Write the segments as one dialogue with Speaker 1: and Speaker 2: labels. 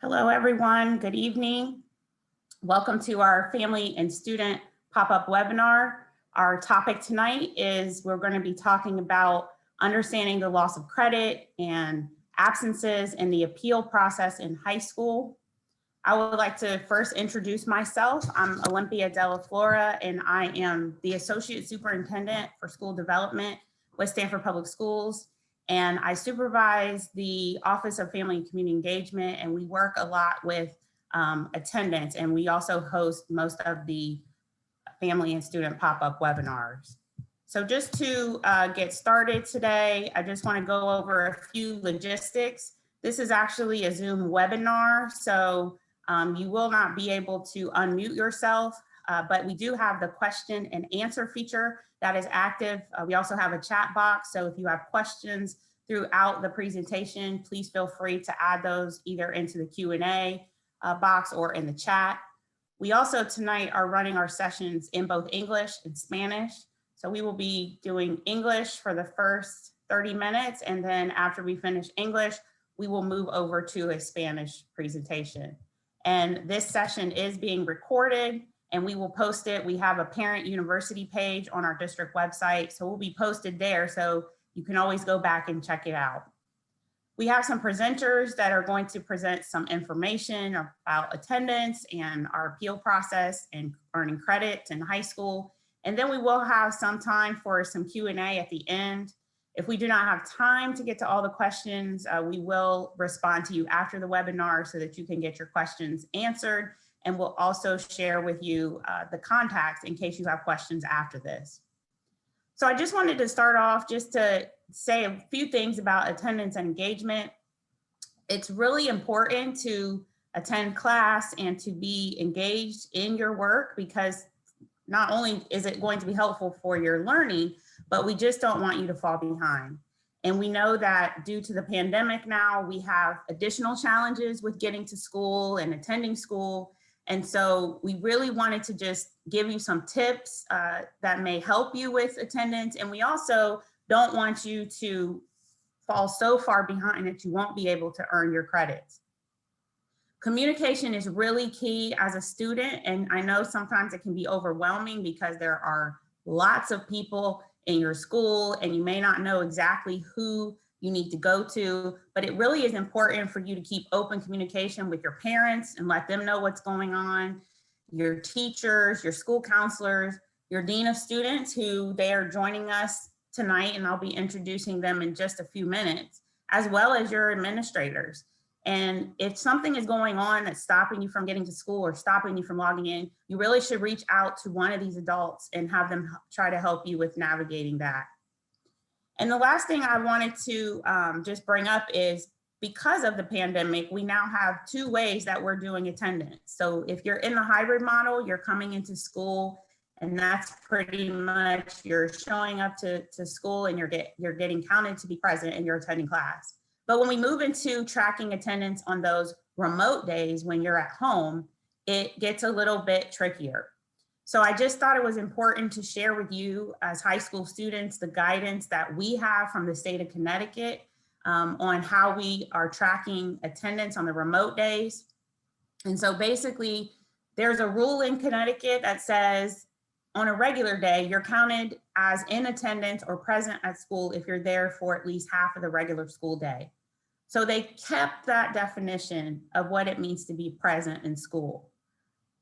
Speaker 1: Hello, everyone. Good evening. Welcome to our family and student pop-up webinar. Our topic tonight is we're going to be talking about understanding the loss of credit and absences in the appeal process in high school. I would like to first introduce myself. I'm Olympia Della Flora, and I am the Associate Superintendent for School Development with Stanford Public Schools. And I supervise the Office of Family and Community Engagement, and we work a lot with attendance, and we also host most of the family and student pop-up webinars. So just to get started today, I just want to go over a few logistics. This is actually a Zoom webinar, so you will not be able to unmute yourself, but we do have the question and answer feature that is active. We also have a chat box, so if you have questions throughout the presentation, please feel free to add those either into the Q&A box or in the chat. We also tonight are running our sessions in both English and Spanish. So we will be doing English for the first 30 minutes, and then after we finish English, we will move over to a Spanish presentation. And this session is being recorded and we will post it. We have a parent university page on our district website, so we'll be posted there so you can always go back and check it out. We have some presenters that are going to present some information about attendance and our appeal process and earning credits in high school. And then we will have some time for some Q&A at the end. If we do not have time to get to all the questions, we will respond to you after the webinar so that you can get your questions answered. And we'll also share with you the contacts in case you have questions after this. So I just wanted to start off just to say a few things about attendance and engagement. It's really important to attend class and to be engaged in your work, because not only is it going to be helpful for your learning, but we just don't want you to fall behind. And we know that due to the pandemic now, we have additional challenges with getting to school and attending school. And so we really wanted to just give you some tips that may help you with attendance. And we also don't want you to fall so far behind that you won't be able to earn your credits. Communication is really key as a student. And I know sometimes it can be overwhelming because there are lots of people in your school and you may not know exactly who you need to go to, but it really is important for you to keep open communication with your parents and let them know what's going on, your teachers, your school counselors, your dean of students, who they are joining us tonight, and I'll be introducing them in just a few minutes, as well as your administrators. And if something is going on that's stopping you from getting to school or stopping you from logging in, you really should reach out to one of these adults and have them try to help you with navigating that. And the last thing I wanted to just bring up is, because of the pandemic, we now have two ways that we're doing attendance. So if you're in the hybrid model, you're coming into school, and that's pretty much you're showing up to school and you're getting counted to be present and you're attending class. But when we move into tracking attendance on those remote days when you're at home, it gets a little bit trickier. So I just thought it was important to share with you as high school students the guidance that we have from the state of Connecticut on how we are tracking attendance on the remote days. And so basically, there's a rule in Connecticut that says on a regular day, you're counted as in attendance or present at school if you're there for at least half of the regular school day. So they kept that definition of what it means to be present in school.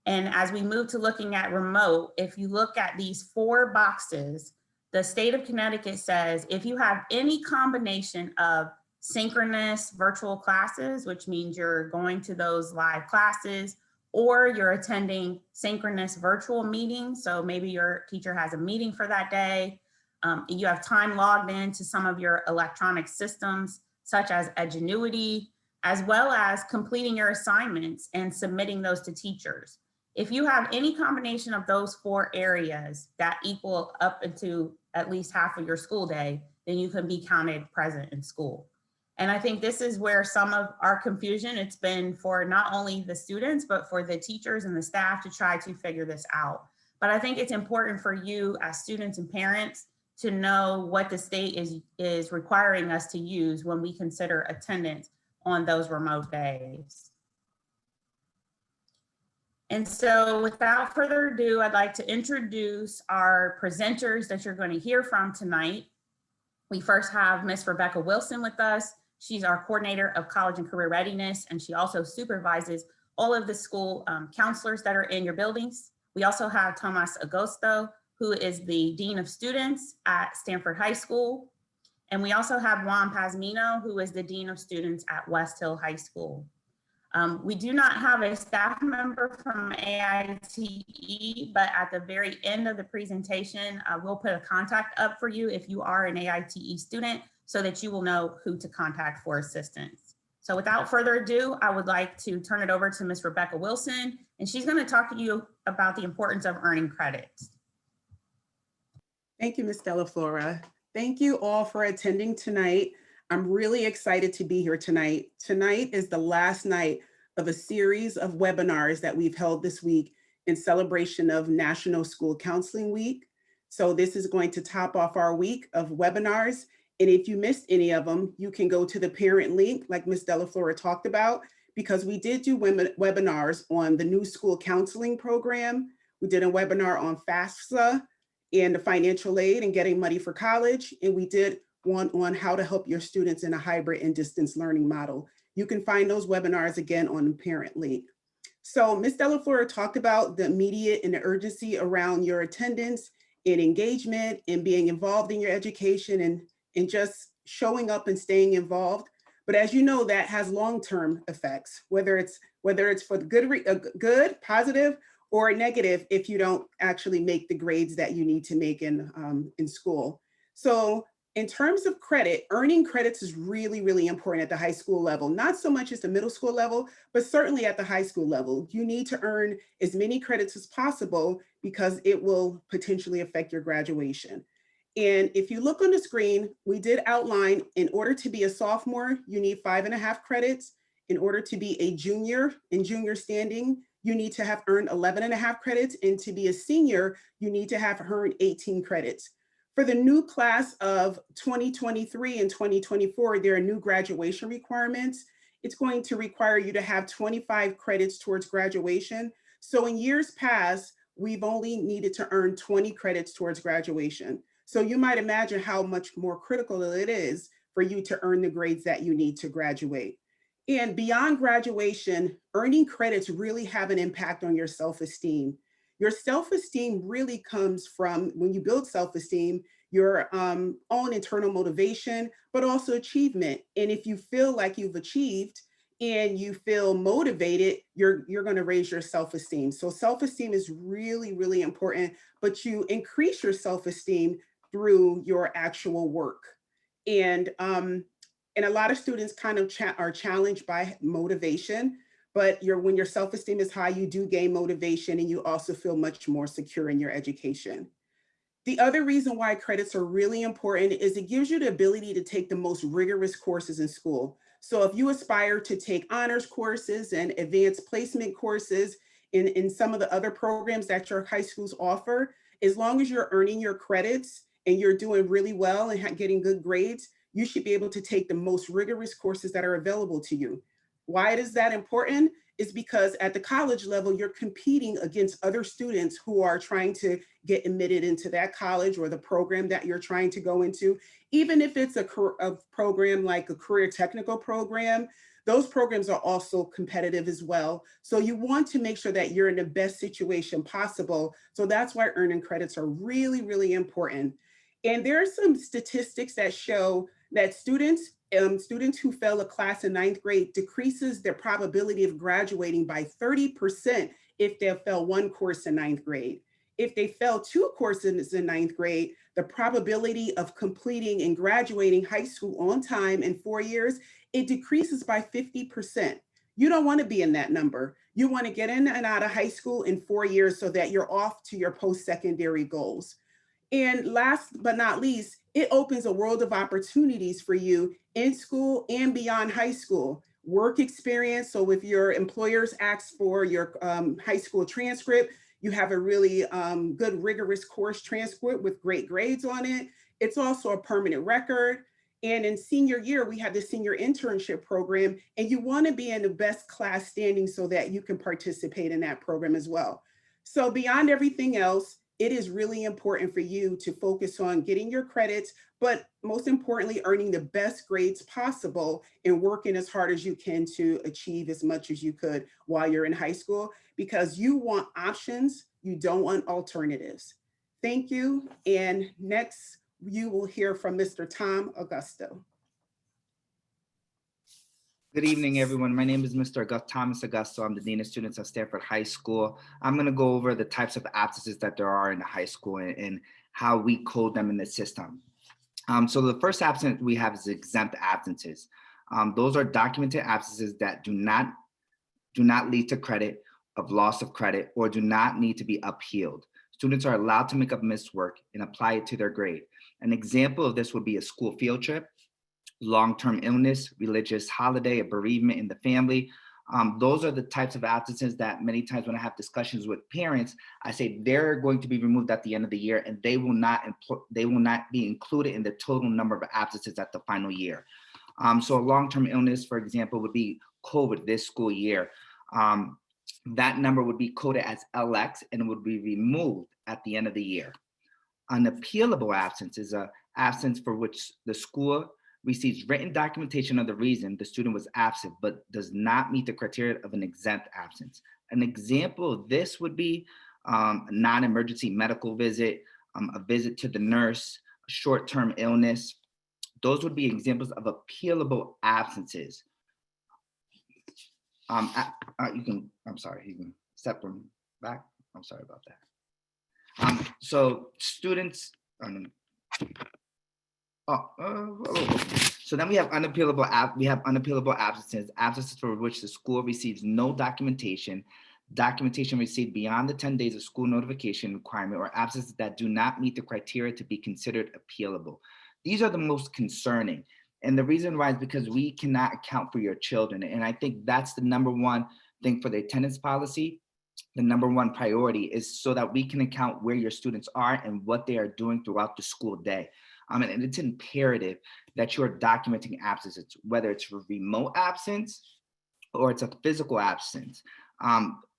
Speaker 1: And as we move to looking at remote, if you look at these 4 boxes, the state of Connecticut says if you have any combination of synchronous virtual classes, which means you're going to those live classes, or you're attending synchronous virtual meetings, so maybe your teacher has a meeting for that day, you have time logged into some of your electronic systems, such as Edgenuity, as well as completing your assignments and submitting those to teachers. If you have any combination of those 4 areas that equal up into at least half of your school day, then you can be counted present in school. And I think this is where some of our confusion, it's been for not only the students, but for the teachers and the staff to try to figure this out. But I think it's important for you as students and parents to know what the state is requiring us to use when we consider attendance on those remote days. And so without further ado, I'd like to introduce our presenters that you're going to hear from tonight. We first have Ms. Rebecca Wilson with us. She's our coordinator of college and career readiness, and she also supervises all of the school counselors that are in your buildings. We also have Tomas Agosto, who is the Dean of Students at Stanford High School. And we also have Juan Pazmino, who is the Dean of Students at West Hill High School. We do not have a staff member from AITE, but at the very end of the presentation, we'll put a contact up for you if you are an AITE student so that you will know who to contact for assistance. So without further ado, I would like to turn it over to Ms. Rebecca Wilson, and she's going to talk to you about the importance of earning credits.
Speaker 2: Thank you, Ms. Della Flora. Thank you all for attending tonight. I'm really excited to be here tonight. Tonight is the last night of a series of webinars that we've held this week in celebration of National School Counseling Week. So this is going to top off our week of webinars. And if you missed any of them, you can go to the parent link like Ms. Della Flora talked about, because we did do webinars on the new school counseling program. We did a webinar on FAFSA and the financial aid and getting money for college. And we did one on how to help your students in a hybrid and distance learning model. You can find those webinars again on the parent link. So Ms. Della Flora talked about the immediate and the urgency around your attendance and engagement and being involved in your education and just showing up and staying involved. But as you know, that has long-term effects, whether it's for the good, positive, or negative if you don't actually make the grades that you need to make in school. So in terms of credit, earning credits is really, really important at the high school level, not so much as the middle school level, but certainly at the high school level. You need to earn as many credits as possible because it will potentially affect your graduation. And if you look on the screen, we did outline in order to be a sophomore, you need 5.5 credits. In order to be a junior in junior standing, you need to have earned 11.5 credits. And to be a senior, you need to have earned 18 credits. For the new class of 2023 and 2024, there are new graduation requirements. It's going to require you to have 25 credits towards graduation. So in years past, we've only needed to earn 20 credits towards graduation. So you might imagine how much more critical it is for you to earn the grades that you need to graduate. And beyond graduation, earning credits really have an impact on your self-esteem. Your self-esteem really comes from, when you build self-esteem, your own internal motivation, but also achievement. And if you feel like you've achieved and you feel motivated, you're going to raise your self-esteem. So self-esteem is really, really important, but you increase your self-esteem through your actual work. And a lot of students kind of are challenged by motivation. But when your self-esteem is high, you do gain motivation and you also feel much more secure in your education. The other reason why credits are really important is it gives you the ability to take the most rigorous courses in school. So if you aspire to take honors courses and advanced placement courses in some of the other programs that your high schools offer, as long as you're earning your credits and you're doing really well and getting good grades, you should be able to take the most rigorous courses that are available to you. Why is that important? Is because at the college level, you're competing against other students who are trying to get admitted into that college or the program that you're trying to go into. Even if it's a program like a career technical program, those programs are also competitive as well. So you want to make sure that you're in the best situation possible. So that's why earning credits are really, really important. And there are some statistics that show that students who fail a class in 9th grade decreases their probability of graduating by 30% if they fail one course in 9th grade. If they fail 2 courses in 9th grade, the probability of completing and graduating high school on time in 4 years, it decreases by 50%. You don't want to be in that number. You want to get in and out of high school in 4 years so that you're off to your post-secondary goals. And last but not least, it opens a world of opportunities for you in school and beyond high school. Work experience, so if your employers ask for your high school transcript, you have a really good rigorous course transcript with great grades on it. It's also a permanent record. And in senior year, we have the senior internship program, and you want to be in the best class standing so that you can participate in that program as well. So beyond everything else, it is really important for you to focus on getting your credits, but most importantly, earning the best grades possible and working as hard as you can to achieve as much as you could while you're in high school, because you want options, you don't want alternatives. Thank you. And next, you will hear from Mr. Tom Augusto.
Speaker 3: Good evening, everyone. My name is Mr. Thomas Augusto. I'm the Dean of Students at Stanford High School. I'm going to go over the types of absences that there are in the high school and how we code them in the system. So the first absence we have is exempt absences. Those are documented absences that do not lead to credit, of loss of credit, or do not need to be appealed. Students are allowed to make up missed work and apply it to their grade. An example of this would be a school field trip, long-term illness, religious holiday, a bereavement in the family. Those are the types of absences that many times when I have discussions with parents, I say they're going to be removed at the end of the year and they will not be included in the total number of absences at the final year. So a long-term illness, for example, would be COVID this school year. That number would be coded as LX and would be removed at the end of the year. Unappealable absence is an absence for which the school receives written documentation of the reason the student was absent, but does not meet the criteria of an exempt absence. An example of this would be a non-emergency medical visit, a visit to the nurse, a short-term illness. Those would be examples of appealable absences. I'm sorry, you can step from back. I'm sorry about that. So students, so then we have unappealable absences, absences for which the school receives no documentation received beyond the 10 days of school notification requirement, or absences that do not meet the criteria to be considered appealable. These are the most concerning. And the reason why is because we cannot account for your children. And I think that's the number one thing for the attendance policy. The number one priority is so that we can account where your students are and what they are doing throughout the school day. And it's imperative that you're documenting absences, whether it's a remote absence or it's a physical absence.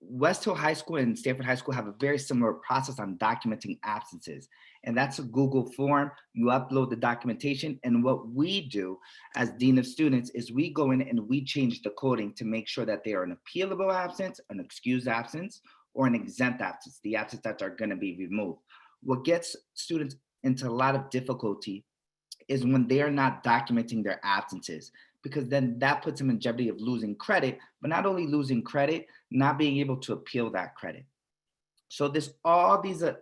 Speaker 3: West Hill High School and Stanford High School have a very similar process on documenting absences. And that's a Google form. You upload the documentation. And what we do as Dean of Students is we go in and we change the coding to make sure that they are an appealable absence, an excused absence, or an exempt absence, the absence that are going to be removed. What gets students into a lot of difficulty is when they are not documenting their absences, because then that puts them in jeopardy of losing credit, but not only losing credit, not being able to appeal that credit. So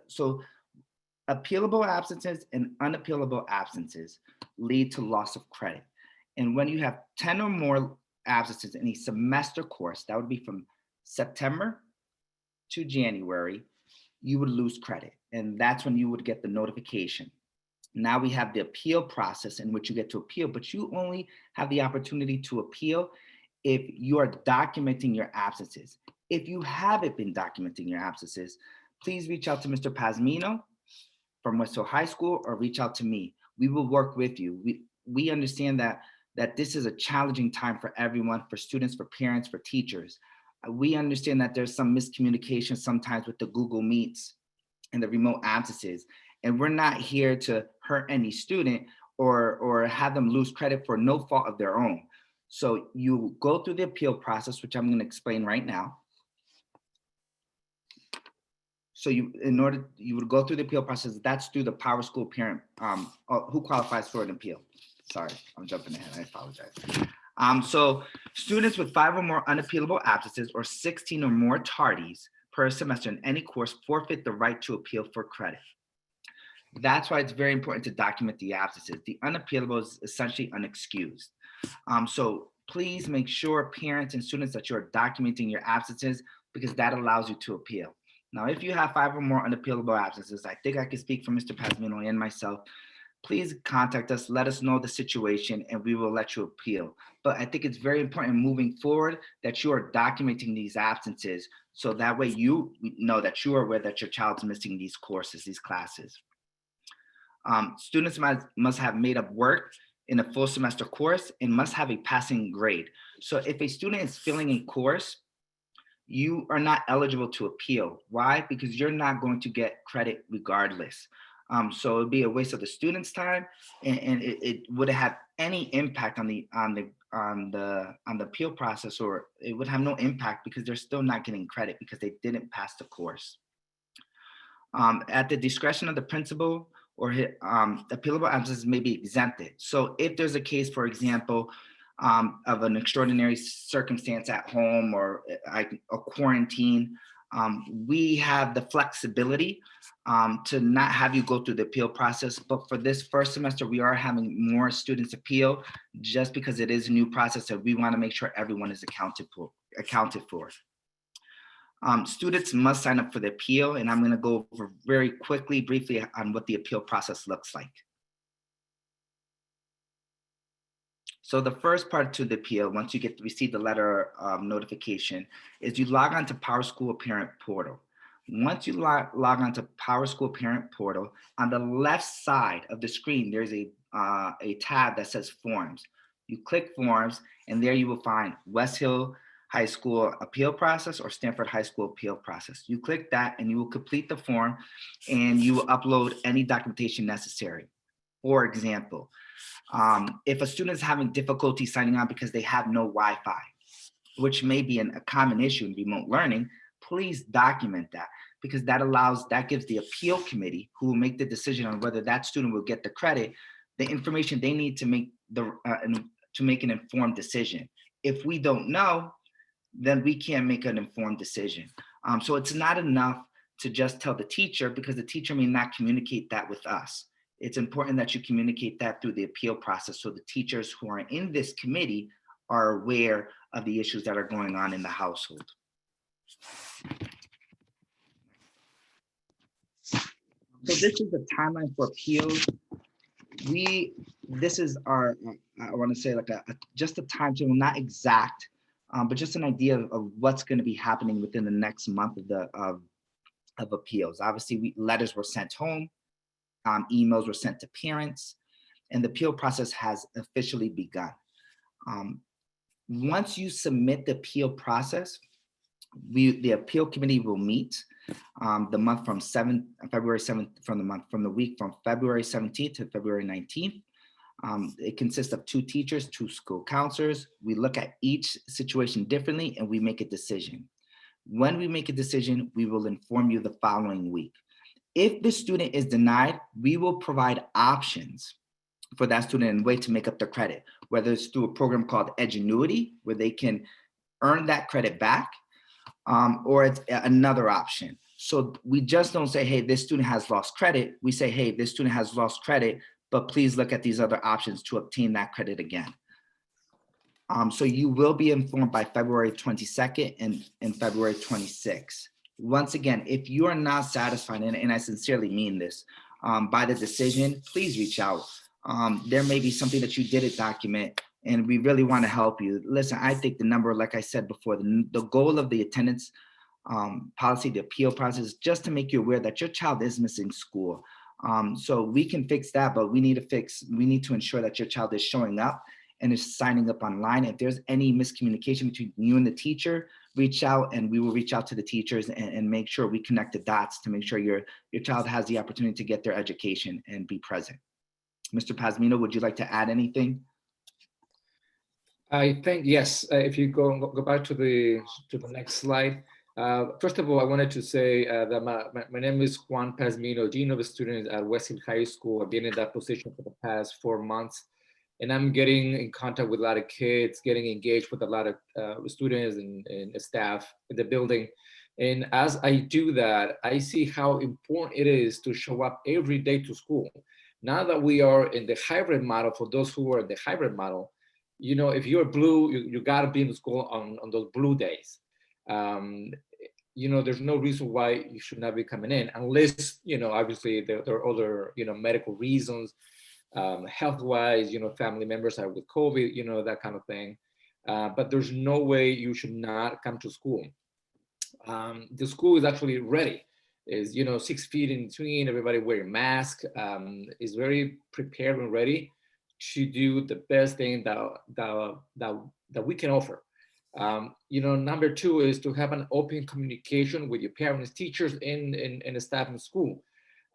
Speaker 3: so appealable absences and unappealable absences lead to loss of credit. And when you have 10 or more absences in a semester course, that would be from September to January, you would lose credit. And that's when you would get the notification. Now we have the appeal process in which you get to appeal, but you only have the opportunity to appeal if you are documenting your absences. If you haven't been documenting your absences, please reach out to Mr. Pasmino from West Hill High School or reach out to me. We will work with you. We understand that this is a challenging time for everyone, for students, for parents, for teachers. We understand that there's some miscommunication sometimes with the Google Meets and the remote absences. And we're not here to hurt any student or have them lose credit for no fault of their own. So you go through the appeal process, which I'm going to explain right now. So you would go through the appeal process. That's through the Power School parent who qualifies for an appeal. Sorry, I'm jumping ahead. I apologize. So students with 5 or more unappealable absences or 16 or more tardies per semester in any course forfeit the right to appeal for credit. That's why it's very important to document the absences. The unappealable is essentially unexcused. So please make sure parents and students that you're documenting your absences, because that allows you to appeal. Now, if you have 5 or more unappealable absences, I think I can speak for Mr. Pasmino and myself. Please contact us, let us know the situation, and we will let you appeal. But I think it's very important moving forward that you are documenting these absences, so that way you know that you are aware that your child's missing these courses, these classes. Students must have made up work in a full semester course and must have a passing grade. So if a student is failing a course, you are not eligible to appeal. Why? Because you're not going to get credit regardless. So it'd be a waste of the student's time, and it wouldn't have any impact on the appeal process, or it would have no impact because they're still not getting credit because they didn't pass the course. At the discretion of the principal, or appealable absences may be exempted. So if there's a case, for example, of an extraordinary circumstance at home, or a quarantine, we have the flexibility to not have you go through the appeal process. But for this first semester, we are having more students appeal just because it is a new process, and we want to make sure everyone is accounted for. Students must sign up for the appeal, and I'm going to go over very briefly on what the appeal process looks like. So the first part to the appeal, once you receive the letter notification, is you log on to PowerSchool Parent Portal. Once you log on to PowerSchool Parent Portal, on the left side of the screen, there's a tab that says Forms. You click Forms, and there you will find West Hill High School Appeal Process or Stanford High School Appeal Process. You click that, and you will complete the form, and you will upload any documentation necessary. For example, if a student is having difficulty signing on because they have no Wi-Fi, which may be a common issue in remote learning, please document that, because that gives the appeal committee, who will make the decision on whether that student will get the credit, the information they need to make an informed decision. If we don't know, then we can't make an informed decision. So it's not enough to just tell the teacher, because the teacher may not communicate that with us. It's important that you communicate that through the appeal process, so the teachers who are in this committee are aware of the issues that are going on in the household. So this is the timeline for appeals. This is our, I want to say like just a timetable, not exact, but just an idea of what's going to be happening within the next month of appeals. Obviously, letters were sent home. Emails were sent to parents, and the appeal process has officially begun. Once you submit the appeal process, the appeal committee will meet the month from February 7th, from the week from February 17th to February 19th. It consists of 2 teachers, 2 school counselors. We look at each situation differently, and we make a decision. When we make a decision, we will inform you the following week. If the student is denied, we will provide options for that student and way to make up their credit, whether it's through a program called Edgenuity, where they can earn that credit back, or it's another option. So we just don't say, hey, this student has lost credit. We say, hey, this student has lost credit, but please look at these other options to obtain that credit again. So you will be informed by February 22nd and February 26th. Once again, if you are not satisfied, and I sincerely mean this, by the decision, please reach out. There may be something that you didn't document, and we really want to help you. Listen, I think the number, like I said before, the goal of the attendance policy, the appeal process, is just to make you aware that your child is missing school. So we can fix that, but we need to ensure that your child is showing up and is signing up online. If there's any miscommunication between you and the teacher, reach out, and we will reach out to the teachers and make sure we connect the dots to make sure your child has the opportunity to get their education and be present. Mr. Pazmino, would you like to add anything?
Speaker 4: I think, yes, if you go back to the next slide. First of all, I wanted to say that my name is Juan Pazmino, Dean of Students at West Hill High School. I've been in that position for the past 4 months, and I'm getting in contact with a lot of kids, getting engaged with a lot of students and staff in the building. And as I do that, I see how important it is to show up every day to school. Now that we are in the hybrid model, for those who are in the hybrid model, you know, if you're blue, you got to be in the school on those blue days. You know, there's no reason why you should not be coming in, unless, you know, obviously there are other, you know, medical reasons, health-wise, you know, family members are with COVID, you know, that kind of thing. But there's no way you should not come to school. The school is actually ready. Is, you know, 6 feet in between, everybody wearing masks, is very prepared and ready to do the best thing that we can offer. Number two is to have an open communication with your parents, teachers, and the staff in school,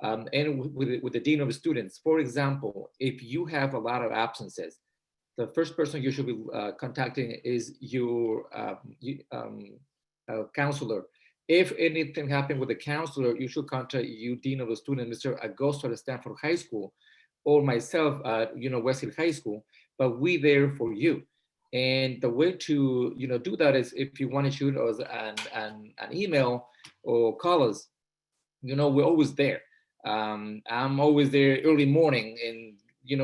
Speaker 4: and with the dean of students. For example, if you have a lot of absences, the first person you should be contacting is your counselor. If anything happened with the counselor, you should contact you, dean of the student, Mr. Agosto at Stanford High School, or myself at Westfield High School. But we there for you. And the way to do that is if you want to shoot us an email or call us. We're always there. I'm always there early morning and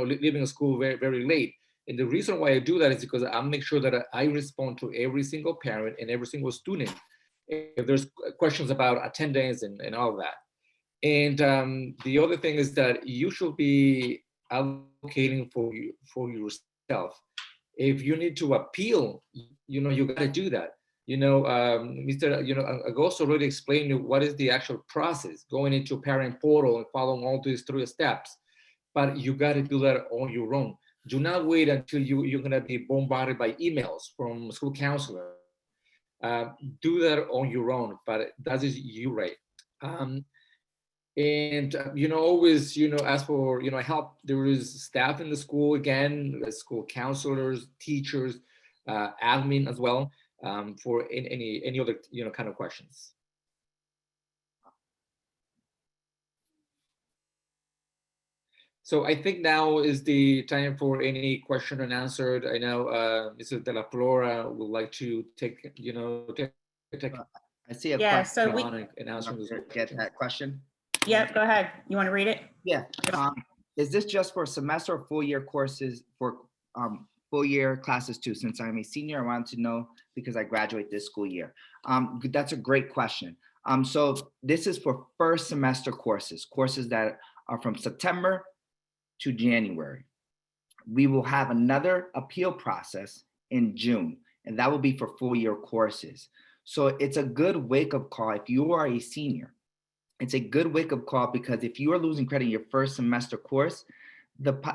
Speaker 4: leaving school very, very late. And the reason why I do that is because I make sure that I respond to every single parent and every single student if there's questions about attendance and all that. And the other thing is that you should be advocating for yourself. If you need to appeal, you got to do that. Mr. Agosto already explained what is the actual process, going into parent portal and following all these 3 steps. But you got to do that on your own. Do not wait until you're going to be bombarded by emails from school counselor. Do that on your own, but that is you, right? Always ask for help. There is staff in the school, again, school counselors, teachers, admin as well, for any other kind of questions. So I think now is the time for any question and answered. I know Mrs. De La Flora would like to take
Speaker 3: I see a
Speaker 1: Yeah,
Speaker 3: question.
Speaker 1: so we
Speaker 4: and answer this
Speaker 3: get that question.
Speaker 1: Yep, go ahead. You want to read it?
Speaker 3: Yeah. Is this just for semester or full year courses for full year classes too? Since I'm a senior, I wanted to know because I graduate this school year. That's a great question. So this is for first semester courses that are from September to January. We will have another appeal process in June, and that will be for full year courses. So it's a good wake-up call if you are a senior. It's a good wake-up call because if you are losing credit in your first semester course,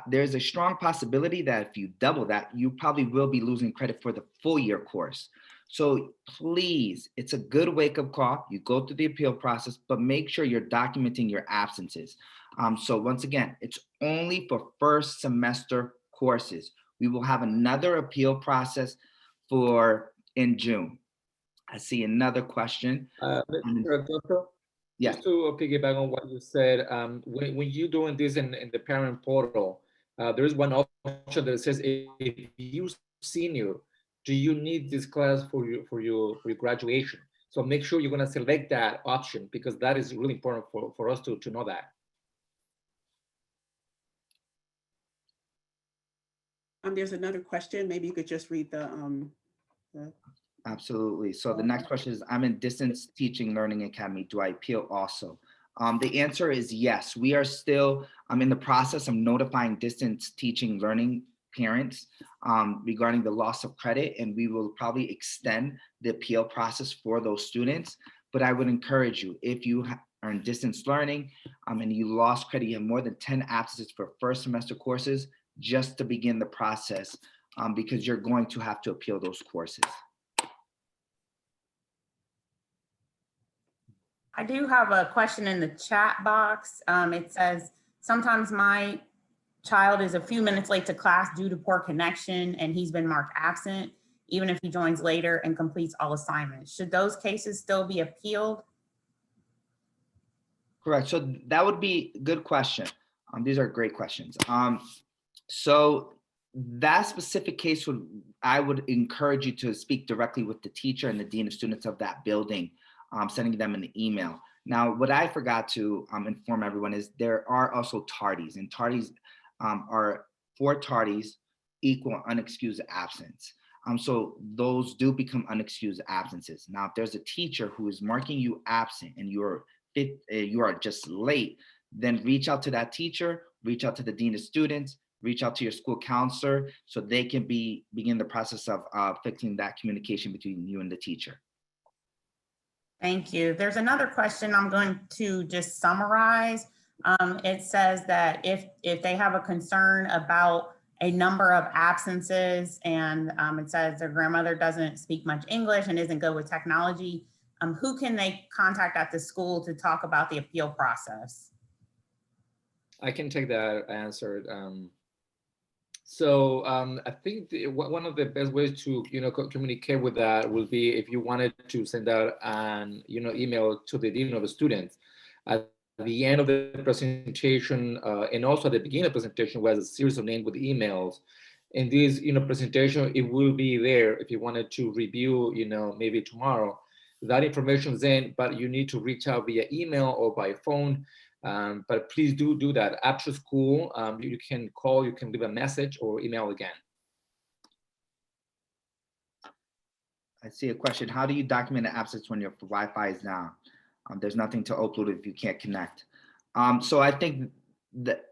Speaker 3: there's a strong possibility that if you double that, you probably will be losing credit for the full year course. So please, it's a good wake-up call. You go through the appeal process, but make sure you're documenting your absences. So once again, it's only for first semester courses. We will have another appeal process in June. I see another question.
Speaker 4: Yes. Just to piggyback on what you said, when you're doing this in the parent portal, there is one option that says if you senior, do you need this class for your graduation? So make sure you're going to select that option because that is really important for us to know that.
Speaker 2: There's another question. Maybe you could just read the
Speaker 3: Absolutely. So the next question is, I'm in Distance Teaching Learning Academy. Do I appeal also? The answer is yes. We are still in the process of notifying distance teaching learning parents regarding the loss of credit, and we will probably extend the appeal process for those students. But I would encourage you, if you are in distance learning and you lost credit, you have more than 10 absences for first semester courses, just to begin the process because you're going to have to appeal those courses.
Speaker 1: I do have a question in the chat box. It says, sometimes my child is a few minutes late to class due to poor connection and he's been marked absent, even if he joins later and completes all assignments. Should those cases still be appealed?
Speaker 3: Correct. So that would be a good question. These are great questions. So that specific case I would encourage you to speak directly with the teacher and the dean of students of that building, sending them an email. Now, what I forgot to inform everyone is there are also tardies, and tardies are 4 tardies equal unexcused absence. So those do become unexcused absences. Now, if there's a teacher who is marking you absent and you are just late, then reach out to that teacher, reach out to the dean of students, reach out to your school counselor so they can begin the process of fixing that communication between you and the teacher.
Speaker 1: Thank you. There's another question I'm going to just summarize. It says that if they have a concern about a number of absences, and it says their grandmother doesn't speak much English and isn't good with technology. Who can they contact at the school to talk about the appeal process?
Speaker 4: I can take that answer. I think one of the best ways to communicate with that will be if you wanted to send out an email to the dean of the students at the end of the presentation, and also at the beginning of the presentation was a series of names with emails. In this presentation, it will be there if you wanted to review maybe tomorrow. That information is in, but you need to reach out via email or by phone. But please do that after school. You can call, you can leave a message or email again.
Speaker 3: I see a question. How do you document an absence when your Wi-Fi is down? There's nothing to upload if you can't connect. So I think that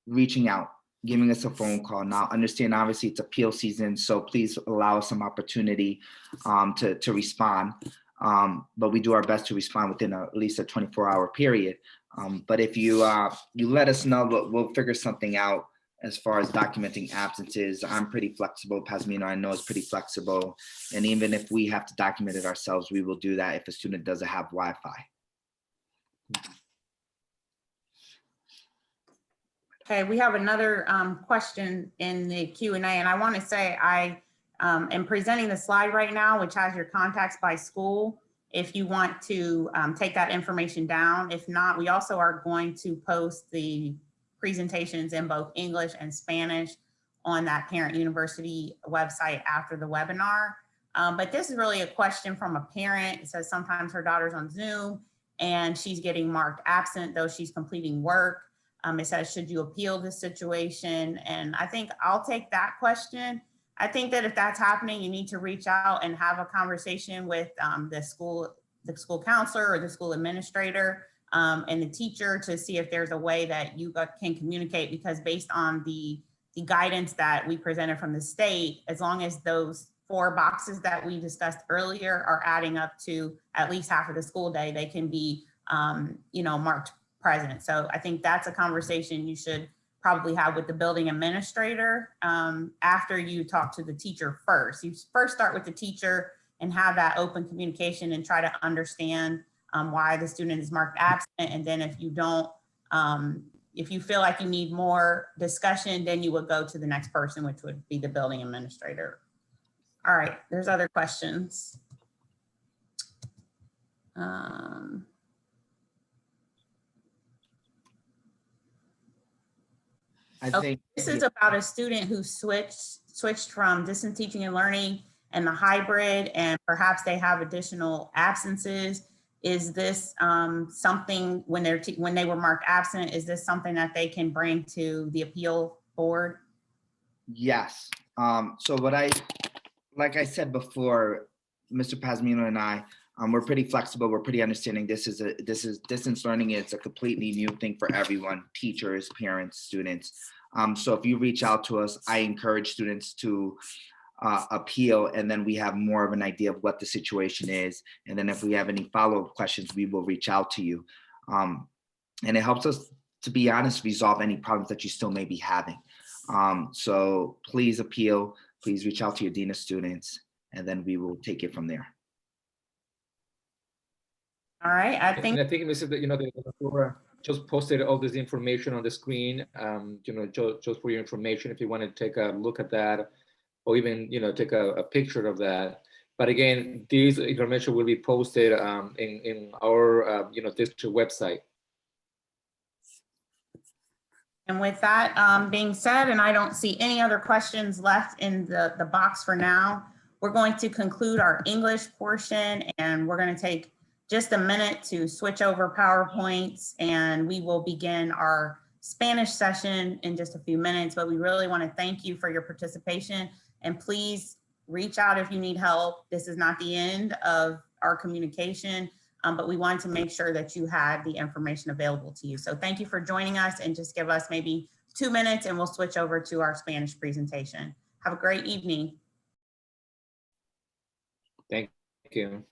Speaker 3: reaching out, giving us a phone call. Now, understand, obviously it's appeal season, so please allow us some opportunity to respond. But we do our best to respond within at least a 24-hour period. But if you let us know, we'll figure something out as far as documenting absences. I'm pretty flexible. Pasmino, I know, is pretty flexible. And even if we have to document it ourselves, we will do that if a student doesn't have Wi-Fi.
Speaker 1: Okay, we have another question in the Q&A, and I want to say I am presenting the slide right now, which has your contacts by school, if you want to take that information down. If not, we also are going to post the presentations in both English and Spanish on that Parent University website after the webinar. But this is really a question from a parent. It says sometimes her daughter's on Zoom and she's getting marked absent, though she's completing work. It says, should you appeal this situation? And I think I'll take that question. I think that if that's happening, you need to reach out and have a conversation with the school counselor or the school administrator and the teacher to see if there's a way that you can communicate, because based on the guidance that we presented from the state, as long as those 4 boxes that we discussed earlier are adding up to at least half of the school day, they can be marked present. So I think that's a conversation you should probably have with the building administrator after you talk to the teacher first. You first start with the teacher and have that open communication and try to understand why the student is marked absent. And then if you don't, if you feel like you need more discussion, then you would go to the next person, which would be the building administrator. All right, there's other questions.
Speaker 3: I think
Speaker 1: this is about a student who switched from distance teaching and learning and the hybrid, and perhaps they have additional absences. Is this something when they were marked absent? Is this something that they can bring to the appeal board?
Speaker 3: Yes. So like I said before, Mr. Pasmino and I, we're pretty flexible. We're pretty understanding. This is distance learning. It's a completely new thing for everyone, teachers, parents, students. So if you reach out to us, I encourage students to appeal, and then we have more of an idea of what the situation is. And then if we have any follow-up questions, we will reach out to you. And it helps us, to be honest, resolve any problems that you still may be having. So please appeal, please reach out to your dean of students, and then we will take it from there.
Speaker 1: All right, I think
Speaker 4: Mrs. The just posted all this information on the screen, just for your information, if you want to take a look at that, or even, take a picture of that. But again, this information will be posted in our, district website.
Speaker 1: And with that being said, and I don't see any other questions left in the box for now, we're going to conclude our English portion, and we're going to take just a minute to switch over PowerPoints, and we will begin our Spanish session in just a few minutes. But we really want to thank you for your participation, and please reach out if you need help. This is not the end of our communication, but we wanted to make sure that you had the information available to you. So thank you for joining us, and just give us maybe 2 minutes and we'll switch over to our Spanish presentation. Have a great evening.
Speaker 4: Thank you.